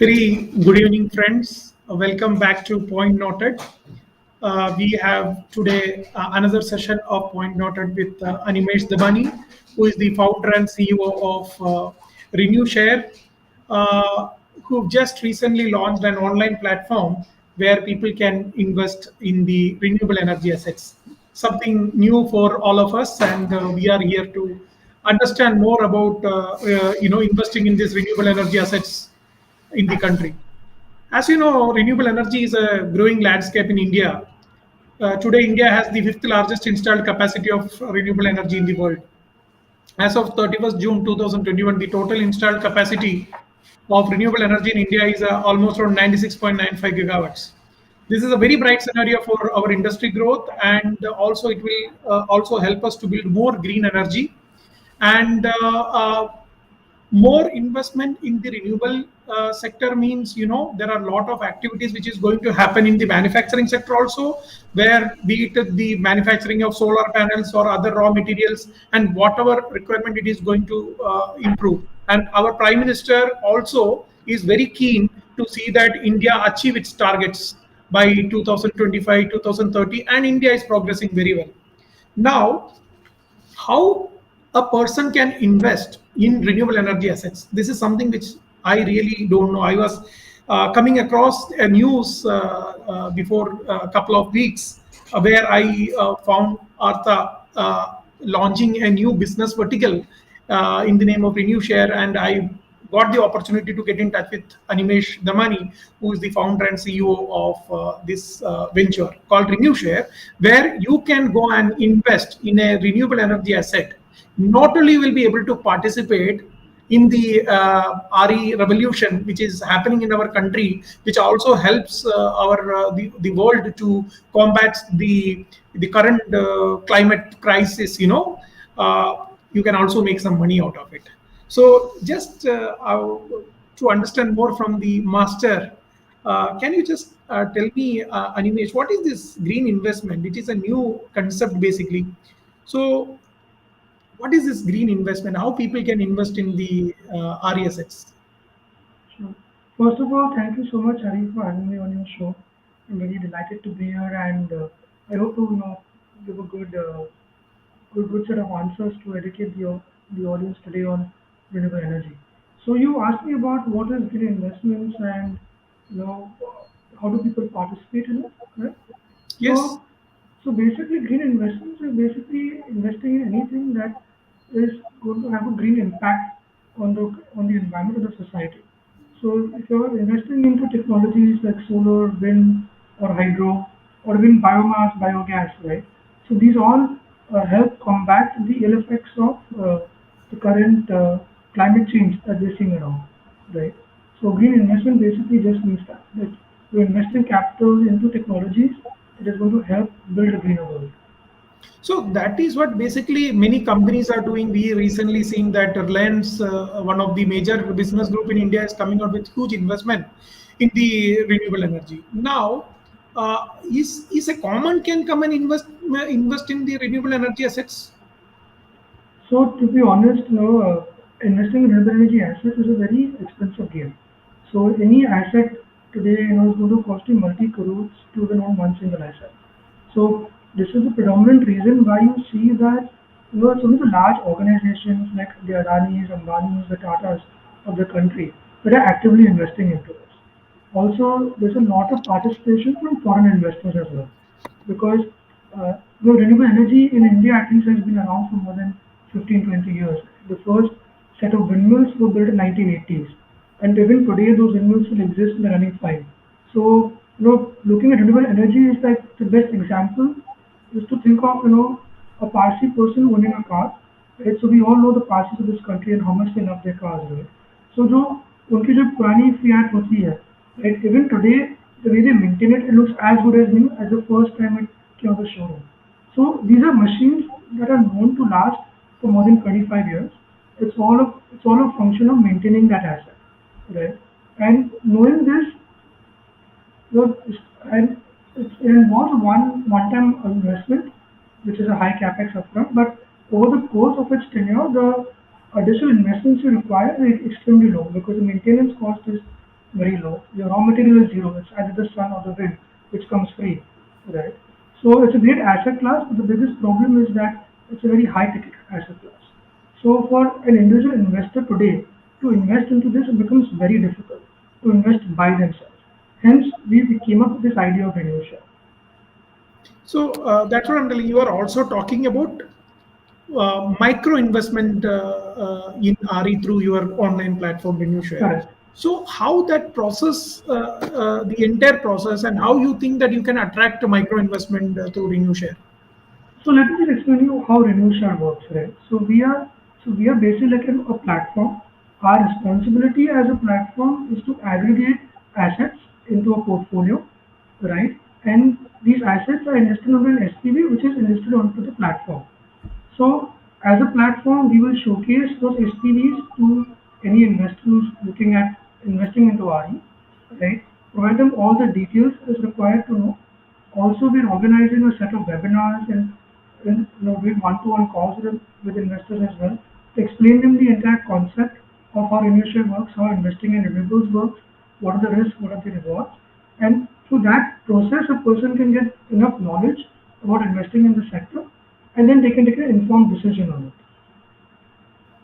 Very good evening, friends. Welcome back to Point Noted. We have today another session of Point Noted with Animesh Damani, who is the founder and CEO of RenewShare, uh, who just recently launched an online platform where people can invest in the renewable energy assets. Something new for all of us, and we are here to understand more about investing in these renewable energy assets in the country. As you know, renewable energy is a growing landscape in India. Today, India has the fifth largest installed capacity of renewable energy in the world. As of 31st June 2021, the total installed capacity of renewable energy in India is almost around 96.95 gigawatts. This is a very bright scenario for our industry growth, and also it will also help us to build more green energy and more investment in the renewable sector means there are a lot of activities which is going to happen in the manufacturing sector also, where be it the manufacturing of solar panels or other raw materials and whatever requirement it is going to improve. And our prime minister also is very keen to see that India achieve its targets by 2025 2030, and India is progressing very well. Now, how a person can invest in renewable energy assets, this is something which I really don't know. I was coming across a news before a couple of weeks where I found Artha launching a new business vertical in the name of RenewShare, and I got the opportunity to get in touch with Animesh Damani, who is the founder and CEO of this venture called RenewShare, where you can go and invest in a renewable energy asset. Not only will be able to participate in the RE revolution, which is happening in our country, which also helps the world to combat the current climate crisis. You can also make some money out of it. So, just to understand more from the master, can you just tell me, Animesh, what is this green investment? It is a new concept basically. So, what is this green investment? How people can invest in the RE assets? Sure. First of all, thank you so much, Hari, for having me on your show. I'm very delighted to be here, and I hope to give a good set of answers to educate the audience today on renewable energy. So you asked me about what is green investments and you know how do people participate in it, correct? Yes. So so basically, green investments is basically investing in anything that is going to have a green impact on the environment of the society. So if you're investing into technologies like solar, wind, or hydro, or even biomass, biogas, right? So these all help combat the ill effects of the current climate change that we're seeing around, right? So green investment basically just means that you're investing capital into technologies that is going to help build a greener world. So that is what basically many companies are doing. We recently seen that Reliance, one of the major business group in India, is coming out with huge investment in the renewable energy. Now, is a common can come and invest in the renewable energy assets? So to be honest, investing in renewable energy assets is a very expensive game. So any asset today, is going to cost you multi crores to even own one single asset. So this is the predominant reason why you see that some of the large organizations like the Adanis, Ambanis, the Tatas of the country that are actively investing into this. Also, there's a lot of participation from foreign investors as well, because renewable energy in India at least has been around for more than 15, 20 years. The first set of windmills were built in 1980s, and even today those windmills still exist and are running fine. So, looking at renewable energy is like the best example is to think of, a Parsi person owning a car, right? So we all know the Parsis of this country and how much they love their cars, right? So जो उनकी जो पुरानी Fiat होती है, right? Even today, the way they maintain it, it looks as good as new as the first time it came out of the showroom. So these are machines that are known to last for more than 25 years. It's all a function of maintaining that asset, right? And knowing this, and it involves one-time investment, which is a high capex upfront, but over the course of its tenure, the additional investments you require is extremely low because the maintenance cost is very low. Your raw material is zero. It's either the sun or the wind, which comes free, right? So it's a great asset class, but the biggest problem is that it's a very high ticket asset class. So for an individual investor today to invest into this, it becomes very difficult to invest by themselves. Hence, we came up with this idea of RenewShare. So that's what I'm telling you. You are also talking about micro investment in RE through your online platform RenewShare. Correct. So how that process, the entire process, and how you think that you can attract micro investment through RenewShare? So let me just explain you how RenewShare works, right? So we are basically like a platform. Our responsibility as a platform is to aggregate assets into a portfolio, right? And these assets are invested on an SPV, which is invested onto the platform. So as a platform, we will showcase those SPVs to any investor who's looking at investing into RE, right? Provide them all the details as required to know. Also, we're organizing a set of webinars and doing one-to-one calls with investors as well to explain them the entire concept of how initial works, how investing in renewables works, what are the risks, what are the rewards, and through that process, a person can get enough knowledge about investing in the sector, and then they can take an informed decision on it.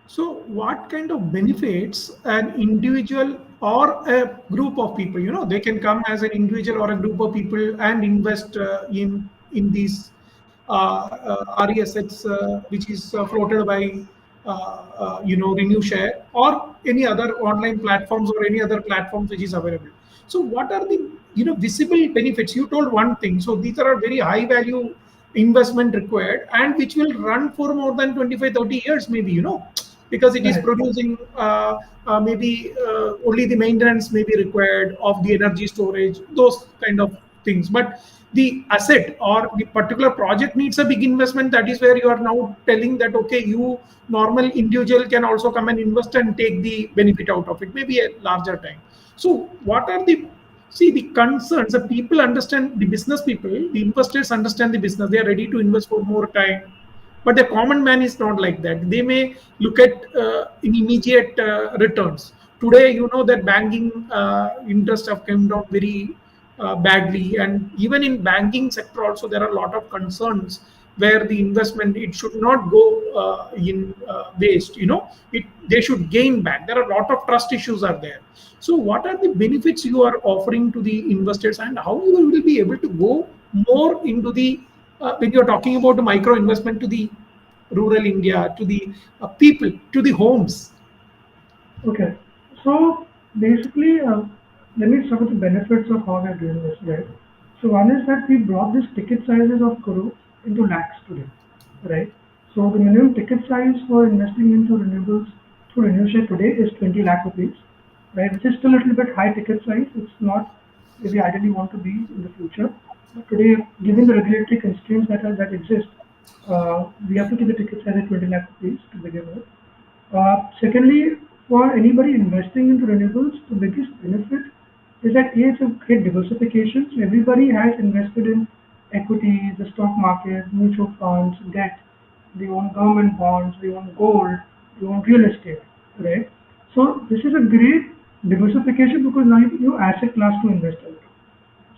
So, what kind of benefits an individual or a group of people? They can come as an individual or a group of people and invest in these RE assets, which is floated by RenewShare or any other online platforms or any other platforms which is available. So, what are the visible benefits? You told one thing. So, these are very high value investment required and which will run for more than 25-30 years, maybe because it is Right, producing maybe only the maintenance may be required of the energy storage, those kind of things. But the asset or the particular project needs a big investment. That is where you are now telling that, okay, you normal individual can also come and invest and take the benefit out of it, maybe a larger time. So what are the see the concerns? The people understand, the business people, the investors understand the business, they are ready to invest for more time, but the common man is not like that. They may look at in immediate returns. Today, that banking interest have come down very badly, and even in banking sector also there are a lot of concerns where the investment, it should not go in waste. They should gain back. There are a lot of trust issues are there. So what are the benefits you are offering to the investors, and how you will be able to go more into the when you're talking about the micro investment to the rural India, to the people, to the homes? okay. So basically, let me start with the benefits of how we are doing this, right? So one is that we brought this ticket sizes of crores into lakhs today, right? So the minimum ticket size for investing into renewables through RenewShare today is 20 lakh rupees, right? Which is still a little bit high ticket size. It's not where we ideally want to be in the future. But today, given the regulatory constraints that exist, we have to keep the ticket size at 20 lakh rupees to begin with. Secondly, for anybody investing into renewables, the biggest benefit is that A, it's a great diversification. So everybody has invested in equity, the stock market, mutual funds, debt. They own government bonds, they own gold, they own real estate, right? So this is a great diversification because now you have a new asset class to invest in.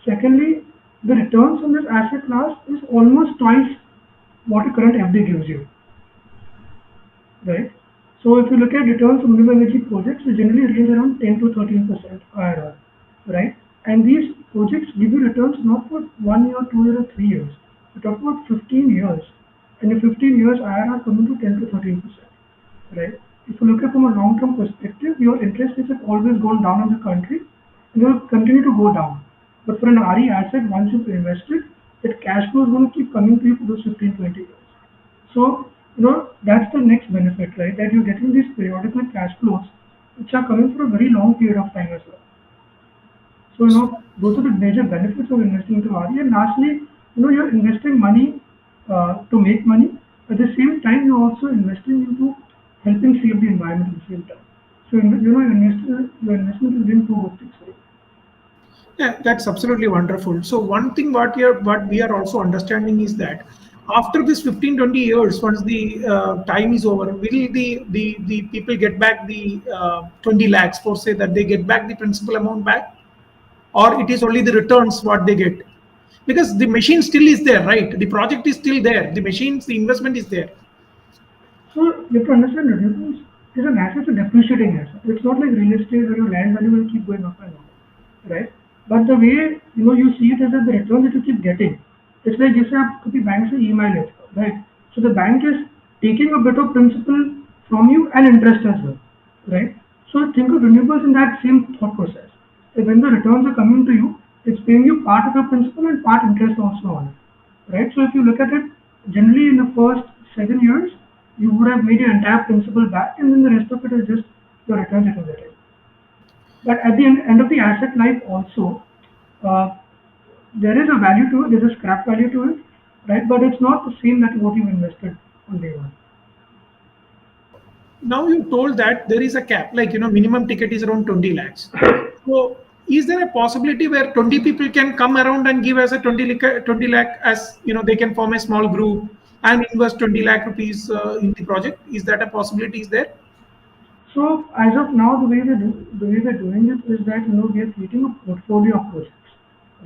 Secondly, the returns on this asset class is almost twice what a current FD gives you, right? So if you look at returns from renewable energy projects, they generally range around 10 to 13% IRR, right? And these projects give you returns not for 1 year, 2 years, or 3 years. We're talking about 15 years. And in 15 years, IRR coming to 10 to 13%, right? If you look at from a long-term perspective, your interest rates have always gone down in the country and they will continue to go down. But for an RE asset, once you've invested, that cash flow is going to keep coming to you for those 15, 20 years. So, that's the next benefit, right? That you're getting these periodical cash flows which are coming for a very long period of time as well. So, those are the major benefits of investing into RE. And lastly, you're investing money to make money. At the same time, you're also investing into helping save the environment at the same time. So, your investment is doing two good things for you. Yeah, that's absolutely wonderful. So one thing what we are also understanding is that after this 15, 20 years, once the time is over, will the people get back the 20 lakhs, for say that they get back the principal amount back, or it is only the returns what they get? Because the machine still is there, right? The project is still there, the machines, the investment is there. So you have to understand renewables is an asset, a depreciating asset. It's not like real estate where your land value will keep going up and up, right? But the way you see it is that the returns that you keep getting, it's like जैसे आप कभी bank से EMI लेते हो, right? So the bank is taking a bit of principal from you and interest as well, right? So think of renewables in that same thought process. That when the returns are coming to you, it's paying you part of your principal and part interest also on it, right? So if you look at it, generally in the first 7 years, you would have made your entire principal back, and then the rest of it is just your returns that you're getting. But at the end of the asset life also, uh, there is a value to it, there's a scrap value to it, right? But it's not the same that what you invested on day one. Now you told that there is a cap, like minimum ticket is around 20 lakhs. So is there a possibility where 20 people can come around and give us a 20 lakh, as they can form a small group and invest 20 lakh rupees in the project? Is that a possibility is there? So as of now, the way we're doing it is that we are creating a portfolio of projects,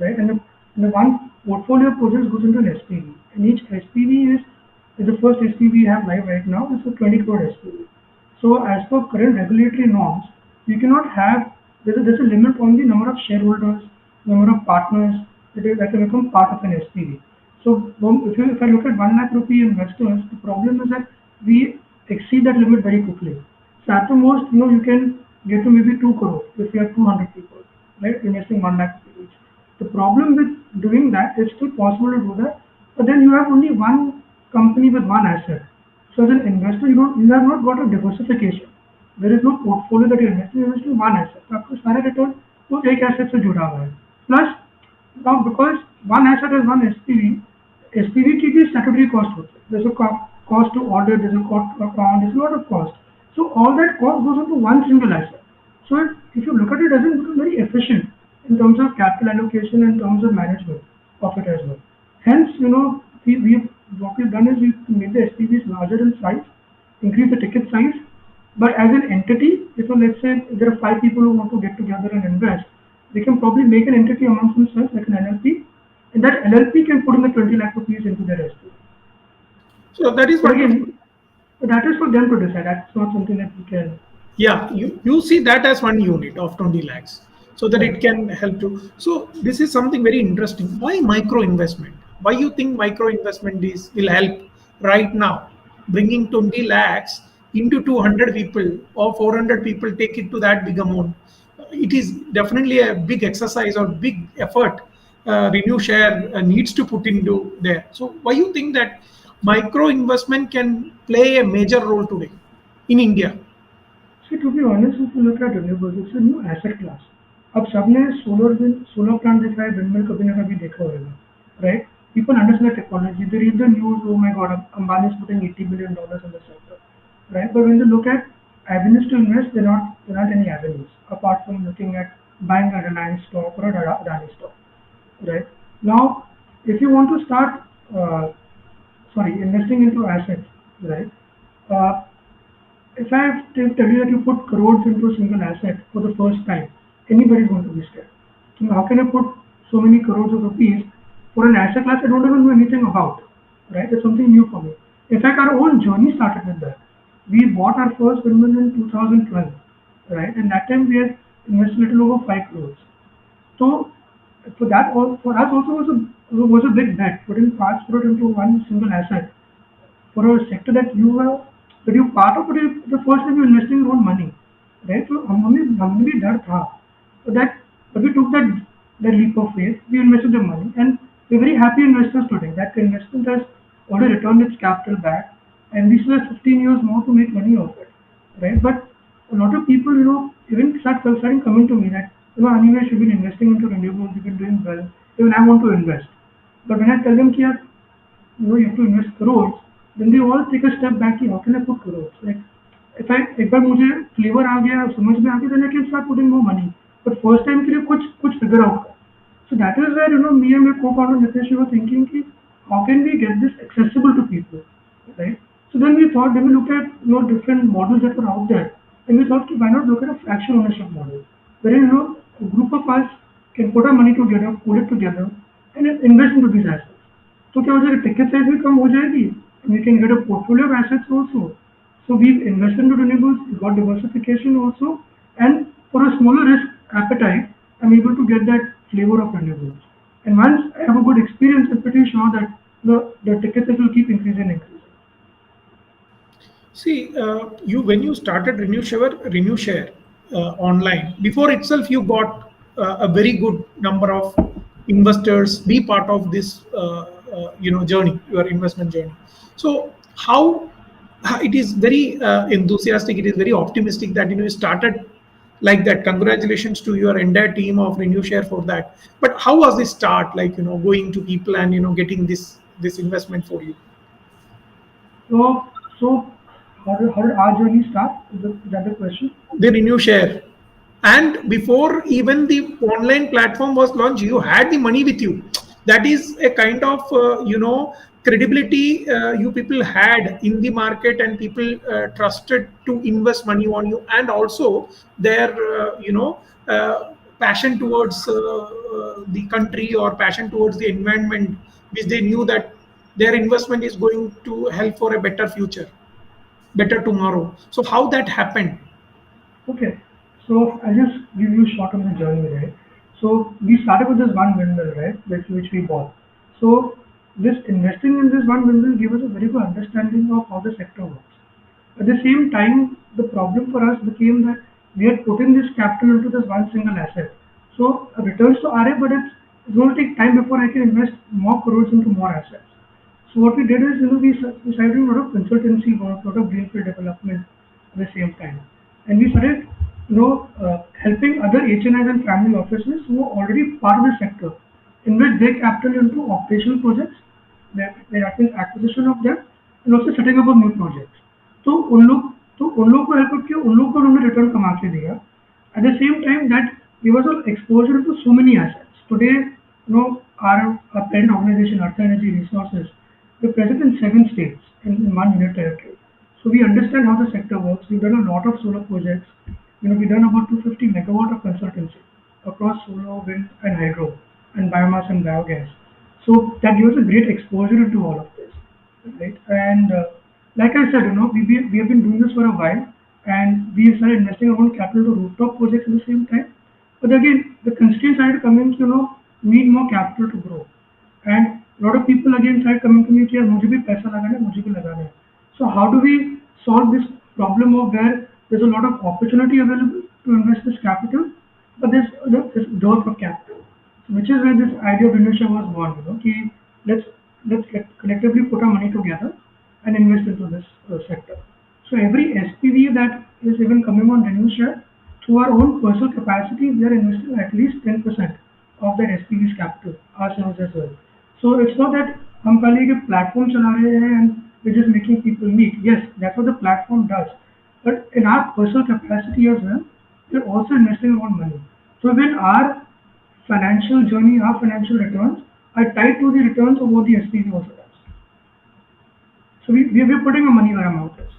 right? And the one portfolio of projects goes into an SPV, and each SPV is the first SPV we have live right now is a 20 crore SPV. So as per current regulatory norms, you cannot have there's a limit on the number of shareholders, number of partners that can become part of an SPV. So if I look at 1 lakh rupee investors, the problem is that we exceed that limit very quickly. So at the most, you can get to maybe 2 crore if you have 200 people, right, investing 1 lakh each. The problem with doing that, it's still possible to do that, but then you have only one company with one asset. So as an investor, you have not got a diversification. There is no portfolio that you're investing in one asset. तो आपको सारे return वो एक asset से जुड़ा हुआ है. Plus now because one asset is one SPV, SPV की भी statutory cost होती है. There's a cost to audit, there's a cost to account, there's a lot of cost. So all that cost goes into one single asset. So if you look at it, it doesn't become very efficient in terms of capital allocation, in terms of management of it as well. Hence, what we've done is we've made the SPVs larger in size, increase the ticket size, but as an entity, let's say there are 5 people who want to get together and invest, they can probably make an entity amongst themselves like an LLP, and that LLP can put in the 20 lakh rupees into their SPV. So that is But what. again, that is for them to decide. That's not something that we can. Yeah, you see that as one unit of 20 lakhs, so that it Correct. can help to. So this is something very interesting. Why micro investment? Why you think micro investment is will help right now? Bringing 20 lakhs into 200 people or 400 people, take it to that big amount. It is definitely a big exercise or big effort. RenewShare needs to put into there. So why you think that micro investment can play a major role today in India? See, to be honest, if you look at renewables, it's a new asset class. अब सबने solar plant देखा है, windmill कभी ना कभी देखा होगा, right? People understand the technology. They read the news. Oh my God, Ambani is putting $80 billion in the sector, right? But when they look at avenues to invest, there aren't any avenues apart from looking at buying a Reliance stock or a Adani stock, right? Now, if you want to start, investing into assets, right? Uh, if I have to tell you that you put crores into a single asset for the first time, anybody is going to be scared. So how can I put so many crores of rupees for an asset class I don't even know anything about? Right? It's something new for me. In fact, our whole journey started with that. We bought our first windmill in 2012, right? And that time we had invested a little over 5 crores. So for us also was a big bet, putting fast crore into one single asset for a sector that you part of it, the first time you're investing your own money, right? So हमने भी डर था, but we took that leap of faith. We invested the money, and we're very happy investors today. That investment has already returned its capital back, and we still have 15 years more to make money of it, right? But a lot of people, even starting coming to me that Animesh, you've been investing into renewables, you've been doing well. Even I want to invest, but when I tell them कि you have to invest crores, then they all take a step back. How can I put crores? Like, if एक बार मुझे flavor आ गया, समझ में आ गया, then I can start putting more money. But first time के लिए कुछ figure out कर. So that is where me and my co-founder Nitesh were thinking कि how can we get this accessible to people, right? So then we look at different models that were out there, and we thought, why not look at a fraction ownership model, wherein a group of us can put our money together, pool it together, and then invest into these assets. तो क्या हो जाएगा ticket size भी कम हो जाएगी and we can get a portfolio of assets also. So we've invested into renewables, we got diversification also, and for a smaller risk appetite, I'm able to get that flavor of renewables. And once I have a good experience, I'm pretty sure that the ticket size will keep increasing and increasing. See, you when you started RenewShare online, before itself you got a very good number of investors be part of this journey, your investment journey. So how it is very enthusiastic, it is very optimistic that you started like that. Congratulations to your entire team of RenewShare for that. But how was the start, like going to people and getting this investment for you? So how did our journey start? Is that the question? The RenewShare. And before even the online platform was launched, you had the money with you. That is a kind of credibility you people had in the market, and people trusted to invest money on you, and also their passion towards the country or passion towards the environment, which they knew that their investment is going to help for a better future, better tomorrow. So how that happened? Okay, so I'll just give you a short on the journey, right? So we started with this one windmill, right, which we bought. So this investing in this one windmill gave us a very good understanding of how the sector works. At the same time, the problem for us became that we had put in this capital into this one single asset. So returns to RA, but it's going to take time before I can invest more crores into more assets. So what we did is, we started doing a lot of consultancy work, a lot of greenfield development at the same time, and we started, helping other HNIs and family offices who are already part of the sector invest their capital into operational projects, their acquisition of them, and also setting up of new projects. तो उन लोग को help किया, उन लोग को उन्होंने return कमा के दिया. At the same time, that gave us an exposure to so many assets. Today, our parent organization, Artha Energy Resources, we're present in 7 states in one unit territory. So we understand how the sector works. We've done a lot of solar projects. We've done about 250 megawatt of consultancy across solar, wind, and hydro, and biomass and biogas. So that gives us a great exposure into all of this, right? And like I said, we have been doing this for a while, and we started investing our own capital to rooftop projects at the same time. But again, the constraints started coming, need more capital to grow. And a lot of people again started coming to me, कि यार मुझे भी पैसा लगाना है, मुझे भी लगाना है. So how do we solve this problem of where there's a lot of opportunity available to invest this capital, but there's this dearth of capital, which is where this idea of RenewShare was born. कि let's collectively put our money together and invest into this sector. So every SPV that is even coming on RenewShare, through our own personal capacity, we are investing at least 10% of that SPV's capital ourselves as well. So it's not that हम खाली एक platform चला रहे हैं and we're just making people meet. Yes, that's what the platform does. But in our personal capacity as well, we're also investing our own money. So when our financial journey, our financial returns are tied to the returns of what the SPV also does. So we're putting our money where our mouth is.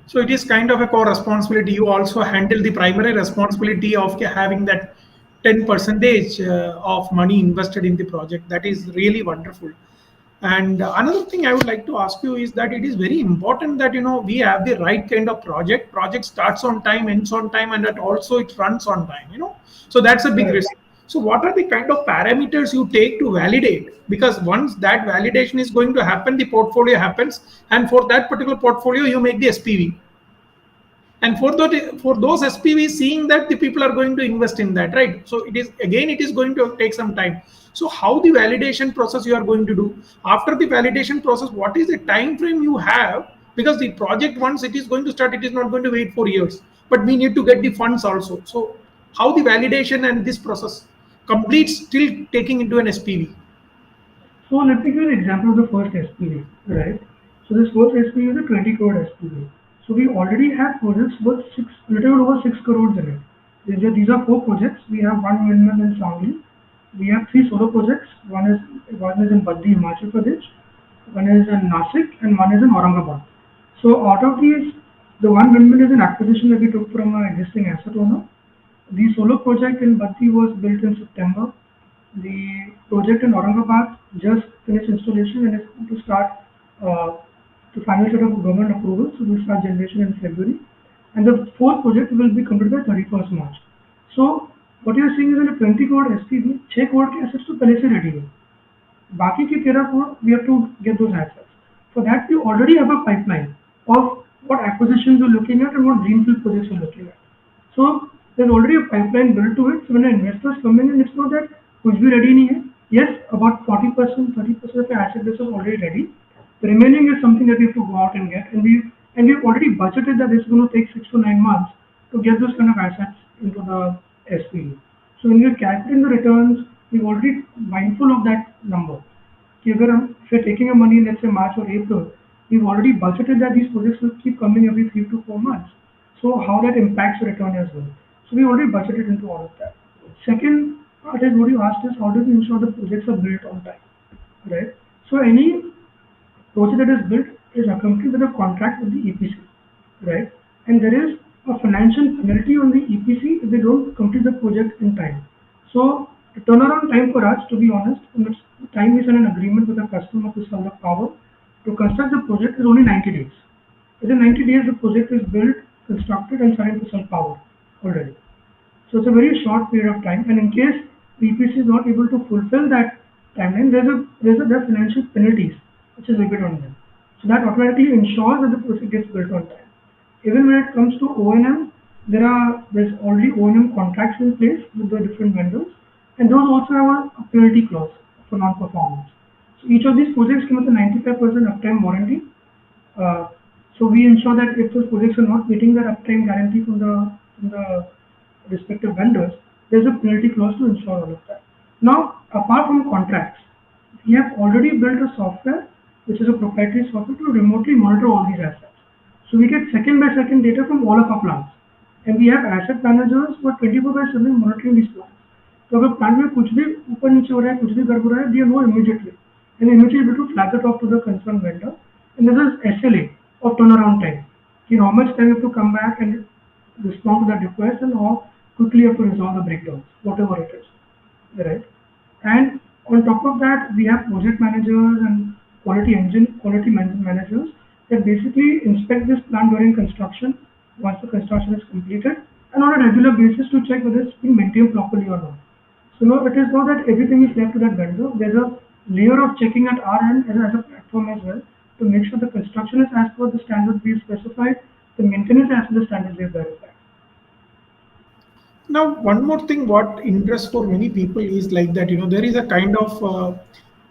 So it is kind of a core responsibility. You also handle the primary responsibility of having that 10 percentage of money invested in the project. That is really wonderful. And another thing I would like to ask you is that it is very important that we have the right kind of project. Project starts on time, ends on time, and that also it runs on time. So that's a big Right. risk. So what are the kind of parameters you take to validate? Because once that validation is going to happen, the portfolio happens, and for that particular portfolio, you make the SPV. And for those SPVs, seeing that the people are going to invest in that, right? So it is going to take some time. So how the validation process you are going to do? After the validation process, what is the time frame you have? Because the project, once it is going to start, it is not going to wait for years. But we need to get the funds also. So how the validation and this process completes till taking into an SPV? So let me give you an example of the first SPV, right? So this first SPV is a 20 crore SPV. So we already have projects worth little over 6 crores in it. These are 4 projects. We have one windmill in Sangli. We have 3 solar projects. One is in Baddi, Himachal Pradesh. one is in Nasik, and one is in Aurangabad. So out of these, the one windmill is an acquisition that we took from an existing asset owner. The solar project in Bhatti was built in September. The project in Aurangabad just finished installation and is going to start uh, the final set of government approval. So we'll start generation in February. And the fourth project will be completed by 31st March. So what you're seeing is in a 20 crore SPV, 6 crore के assets तो पहले से ready है. बाकी के 13 crore we have to get those assets. For that we already have a pipeline of what acquisitions we're looking at and what greenfield projects we're looking at. So there's already a pipeline built to it. So when investors come in, and it's not that कुछ भी ready नहीं है. Yes, about 40%, 30% of the asset base is already ready. The remaining is something that we have to go out and get, and we've already budgeted that it's going to take 6 to 9 months to get those kind of assets into the SPV. So when we're calculating the returns, we're already mindful of that number. If we're taking a money, let's say March or April, we've already budgeted that these projects will keep coming every 3 to 4 months. So how that impacts the return as well. So we already budgeted into all of that. Second part is what you asked is how do we ensure the projects are built on time, right? So any project that is built is accompanied with a contract with the EPC, right? And there is a financial penalty on the EPC if they don't complete the project in time. So the turnaround time for us, to be honest, and it's time is an agreement with the customer to sell the power to construct the project is only 90 days. Within 90 days, the project is built, constructed, and starting to sell power already. So it's a very short period of time. And in case the EPC is not able to fulfill that timeline, there are financial penalties which is levied on them. So that automatically ensures that the project gets built on time. Even when it comes to O&M, there's already O&M contracts in place with the different vendors, and those also have a penalty clause for non-performance. So each of these projects come with a 95% uptime warranty. Uh, so we ensure that if those projects are not meeting that uptime guarantee from the respective vendors, there's a penalty clause to ensure all of that. Now, apart from contracts, we have already built a software which is a proprietary software to remotely monitor all these assets. So we get second by second data from all of our plants, and we have asset managers who are 24/7 monitoring these plants. So अगर plant में कुछ भी ऊपर नीचे हो रहा है, कुछ भी गड़बड़ है, they know immediately, and immediately able to flag it off to the concerned vendor. And this is SLA or turnaround time. How much time you have to come back and respond to that request, and how quickly you have to resolve the breakdowns, whatever it is, right? And on top of that, we have project managers and quality managers that basically inspect this plant during construction once the construction is completed, and on a regular basis to check whether it's being maintained properly or not. So no, it is not that everything is left to that vendor. There's a layer of checking at our end as a platform as well to make sure the construction is as per the standard we've specified, the maintenance as per the standards we've verified. Now, one more thing, what interests for many people is like that, there is a kind of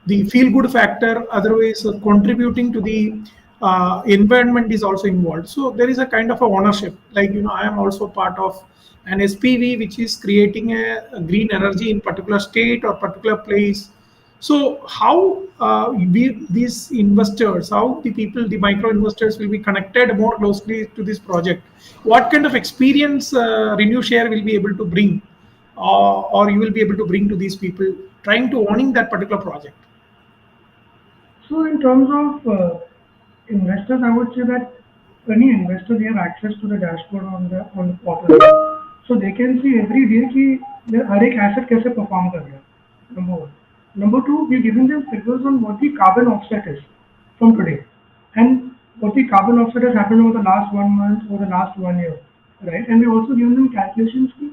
the feel good factor, otherwise contributing to the environment is also involved. So there is a kind of a ownership, like, I am also part of an SPV, which is creating a green energy in particular state or particular place. So how these investors, how the people, the micro investors will be connected more closely to this project? What kind of experience RenewShare will be able to bring, or you will be able to bring to these people trying to owning that particular project? So in terms of investors, I would say that any investor they have access to the dashboard on the portal, so they can see every day कि हर एक asset कैसे perform कर रहा है. Number one. Number two, we're giving them figures on what the carbon offset is from today, and what the carbon offset has happened over the last 1 month or the last 1 year, right? And we also given them calculations ki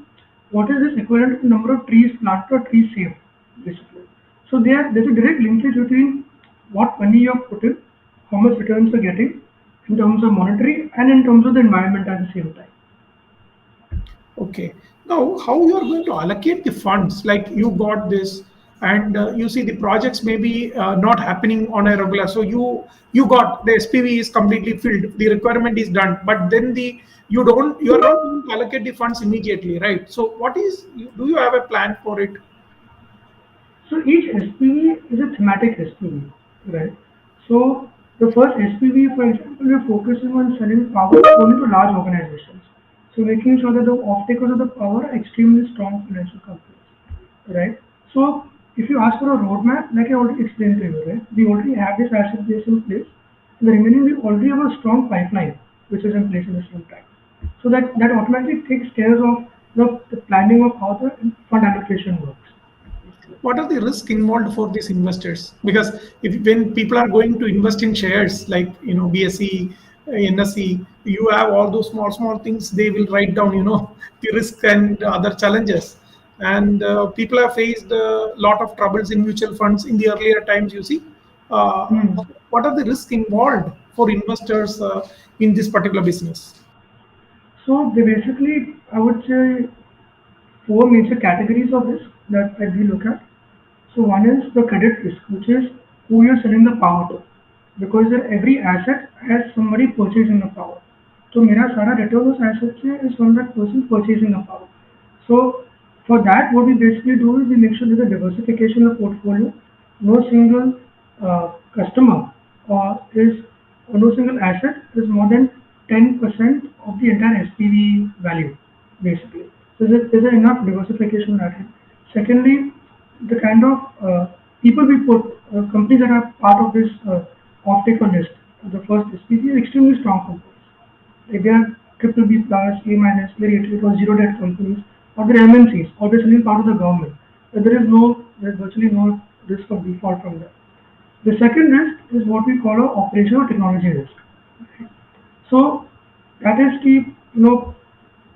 what is this equivalent to the number of trees planted or trees saved, basically. So there's a direct linkage between what money you have put in, how much returns you're getting in terms of monetary and in terms of the environment at the same time. Okay. Now, how you are going to allocate the funds? Like you got this, and you see the projects may be not happening on a regular. So you got the SPV is completely filled, the requirement is done, but then you are not going to allocate the funds immediately, right? So do you have a plan for it? So each SPV is a thematic SPV, right? So the first SPV, for example, we're focusing on selling power only to large organizations. So making sure that the off-takers of the power are extremely strong financial companies, right? So if you ask for a roadmap, like I already explained to you, right? We already have this asset base in place. The remaining, we already have a strong pipeline which is in place in the same time. So that automatically takes care of the planning of how the fund allocation works. What are the risks involved for these investors? Because if when people are going to invest in shares like BSE, NSE, you have all those small things. They will write down the risk and other challenges. And people have faced a lot of troubles in mutual funds in the earlier times. You see, uh, Hmm. what are the risks involved for investors in this particular business? So they basically, I would say, four major categories of risk that we look at. So one is the credit risk, which is who you're selling the power to, because every asset has somebody purchasing the power. So मेरा सारा return उस asset से is from that person purchasing the power. So for that, what we basically do is we make sure there's a diversification of portfolio. No single customer is or no single asset is more than 10% of the entire SPV value, basically. So there's enough diversification that in. Secondly, the kind of people we put, companies that are part of this off-taker list, the first SPV is extremely strong companies. Like they are triple B plus, A minus, they're rated or zero debt companies, or they're MNCs, or they're selling part of the government. But there's virtually no risk of default from them. The second risk is what we call a operational technology risk. So that is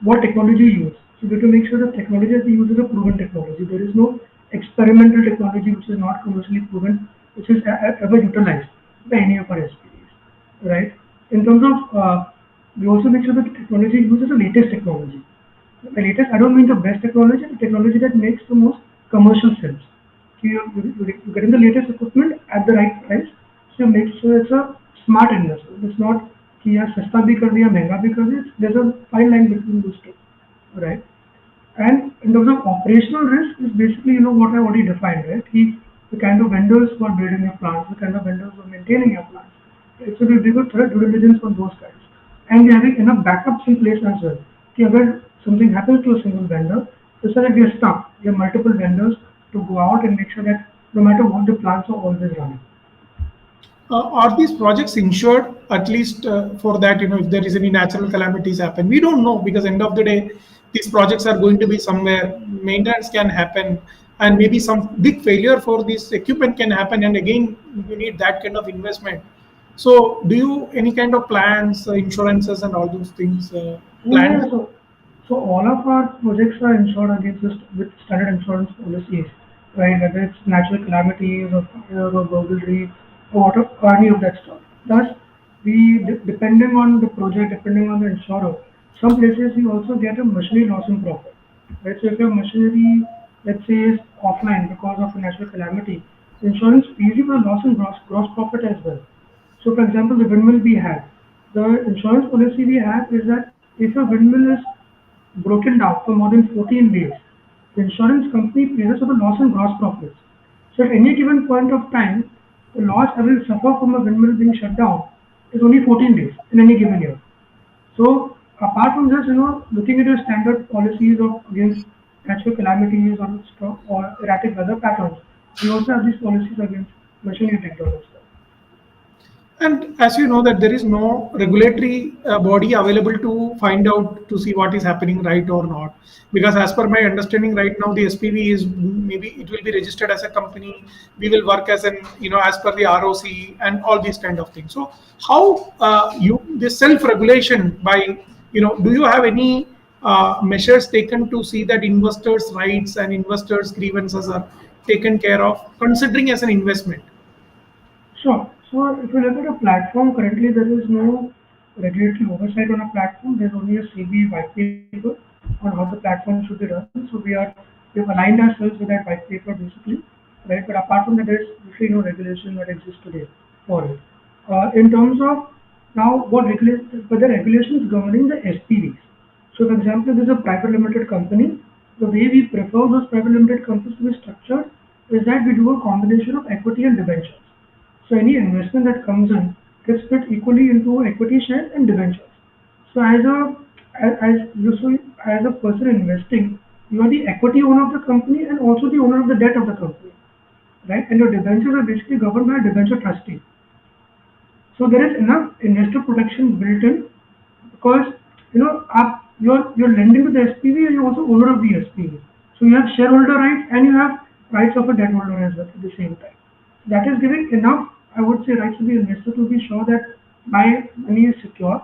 what technology you use. So we have to make sure the technology that we use is a proven technology. There is no experimental technology which is not commercially proven, which is ever utilized by any of our SPVs, right? In terms of, we also make sure that the technology uses the latest technology. By latest, I don't mean the best technology, the technology that makes the most commercial sense. So you're getting the latest equipment at the right price. So you make sure it's a smart investment. It's not कि यार सस्ता भी कर दिया महंगा भी कर दिया. There's a fine line between those two, right? And in terms of operational risk is basically what I already defined, right? The kind of vendors who are building your plants, the kind of vendors who are maintaining your plants. Right? So we do a thorough due diligence on those guys, and we're having enough backups in place as well. कि अगर something happens to a single vendor, so that we are stuck. We have multiple vendors to go out and make sure that no matter what, the plants are always running. Are these projects insured at least for that, if there is any natural calamities happen? We don't know because end of the day, these projects are going to be somewhere, maintenance can happen, and maybe some big failure for this equipment can happen, and again, you need that kind of investment. So do you any kind of plans, insurances and all those things Oh planned? yeah, so all of our projects are insured against with standard insurance policies, right? Whether it's natural calamities or fire or burglary or water, or any of that stuff. Thus, depending on the project, depending on the insurer, some places we also get a machinery loss in profit, right? So if your machinery, let's say, is offline because of a natural calamity, the insurance pays you for the loss in gross profit as well. So, for example, the windmill we have, the insurance policy we have is that if a windmill is broken down for more than 14 days, the insurance company pays us for the loss in gross profits. So, at any given point of time, the loss I will suffer from a windmill being shut down is only 14 days in any given year. So, apart from this, looking at your standard policies of against natural calamities or erratic weather patterns, we also have these policies against machinery breakdown as well. And as you know that there is no regulatory body available to find out to see what is happening right or not. Because as per my understanding right now, the SPV is maybe it will be registered as a company. We will work as an as per the ROC and all these kind of things. So how you this self-regulation by do you have any measures taken to see that investors' rights and investors' grievances are taken care of, considering as an investment? Sure. So if you look at a platform, currently there is no regulatory oversight on a platform. There's only a CB white paper on how the platform should be run. So we've aligned ourselves with that white paper basically, right? But apart from that, there is usually no regulation that exists today for it. In terms of now but the regulations governing the SPVs. So for example, if there's a private limited company, the way we prefer those private limited companies to be structured is that we do a combination of equity and debentures. So any investment that comes in gets split equally into equity shares and debentures. So as a person investing, you are the equity owner of the company and also the owner of the debt of the company. right? And your debentures are basically governed by a debenture trustee. So there is enough investor protection built in because you're lending to the SPV and you're also owner of the SPV. So you have shareholder rights and you have rights of a debt holder as well at the same time. That is giving enough, I would say, rights to the investor to be sure that my money is secure.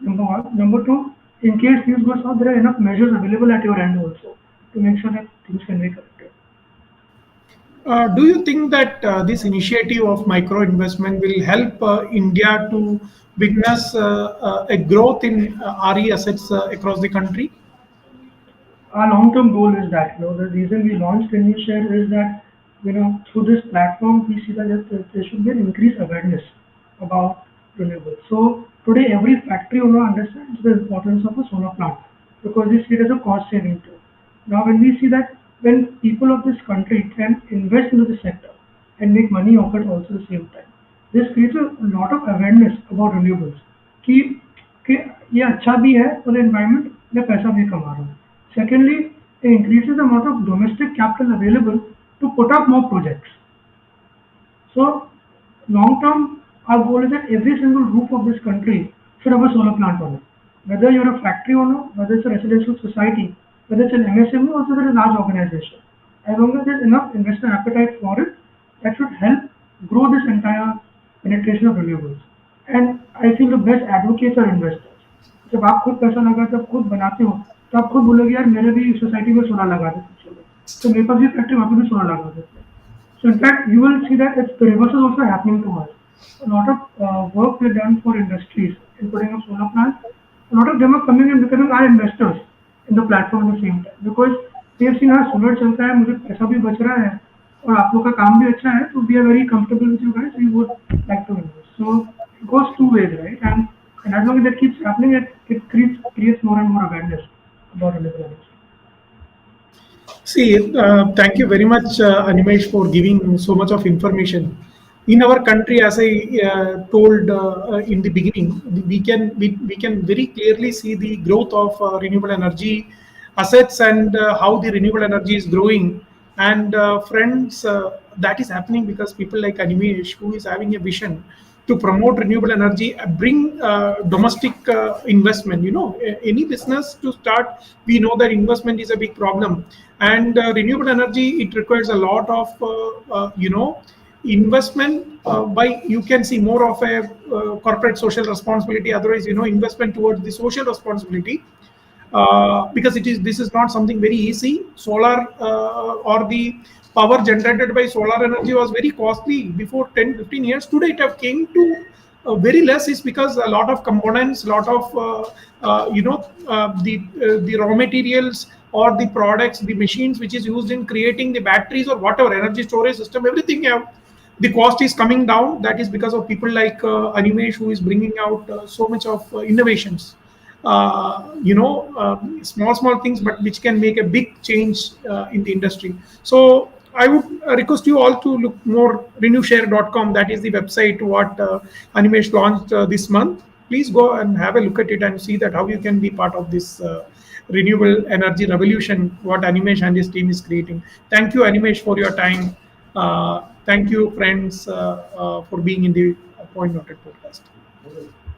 Number one. Number two, in case things go south, there are enough measures available at your end also to make sure that things can be corrected. Do you think that this initiative of micro investment will help India to witness a growth in RE assets across the country? Our long-term goal is that, the reason we launched RenewShare is that, through this platform, we see that there should be an increased awareness about renewables. So today, every factory owner understands the importance of a solar plant because they see it as a cost saving tool. Now, when we see that when people of this country can invest into the sector and make money off it also at the same time, this creates a lot of awareness about renewables. कि कि ये अच्छा भी है for the environment, मैं पैसा भी कमा रहा हूँ. Secondly, it increases the amount of domestic capital available to put up more projects. So, long term, our goal is that every single roof of this country should have a solar plant on it. Whether you're a factory owner, whether it's a residential society, whether it's an MSME, or whether it's a large organization. As long as there's enough investor appetite for it, that should help grow this entire penetration of renewables. And I feel the best advocates are investors. जब आप खुद पैसा लगाते हो, खुद बनाते हो, तो आप खुद बोलोगे यार मेरे भी सोसाइटी में सोलर लगा देते चलो, तो मेरे पास भी फैक्ट्री वहाँ पे भी सोलर लगा देते हैं. So in fact, you will see that the reverse is also happening to us. A lot of work we've done for industries in putting up solar plants. A lot of them are coming and becoming our investors in the platform at the same time because they have seen how solar चलता है, मुझे पैसा भी बच रहा है और आप लोग का काम भी अच्छा है, तो we are very comfortable with you guys. We would like to invest. So it goes two ways, right? And as long as that keeps happening, it creates more and more awareness about renewable energy. See, thank you very much, Animesh, for giving so much of information. In our country, as I told in the beginning, we can very clearly see the growth of renewable energy assets and how the renewable energy is growing. And friends, that is happening because people like Animesh, who is having a vision to promote renewable energy, bring domestic investment. Any business to start, we know that investment is a big problem, and renewable energy, it requires a lot of investment by, you can see, more of a corporate social responsibility. Otherwise, investment towards the social responsibility, because this is not something very easy. Solar or the power generated by solar energy was very costly before 10-15 years. Today it have came to very less, is because a lot of components, lot of the raw materials or the products, the machines which is used in creating the batteries or whatever energy storage system, everything the cost is coming down. That is because of people like Animesh, who is bringing out so much of innovations, small things, but which can make a big change in the industry. So I would request you all to look more renewshare.com. That is the website what Animesh launched this month. Please go and have a look at it and see that how you can be part of this renewable energy revolution what Animesh and his team is creating. Thank you, Animesh, for your time. Thank you, friends, for being in the Point Noted podcast.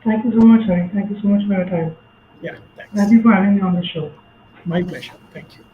Thank you so much, Hari. Thank you so much for your time. Yeah, thanks. Thank you for having me on the show. My pleasure. Thank you.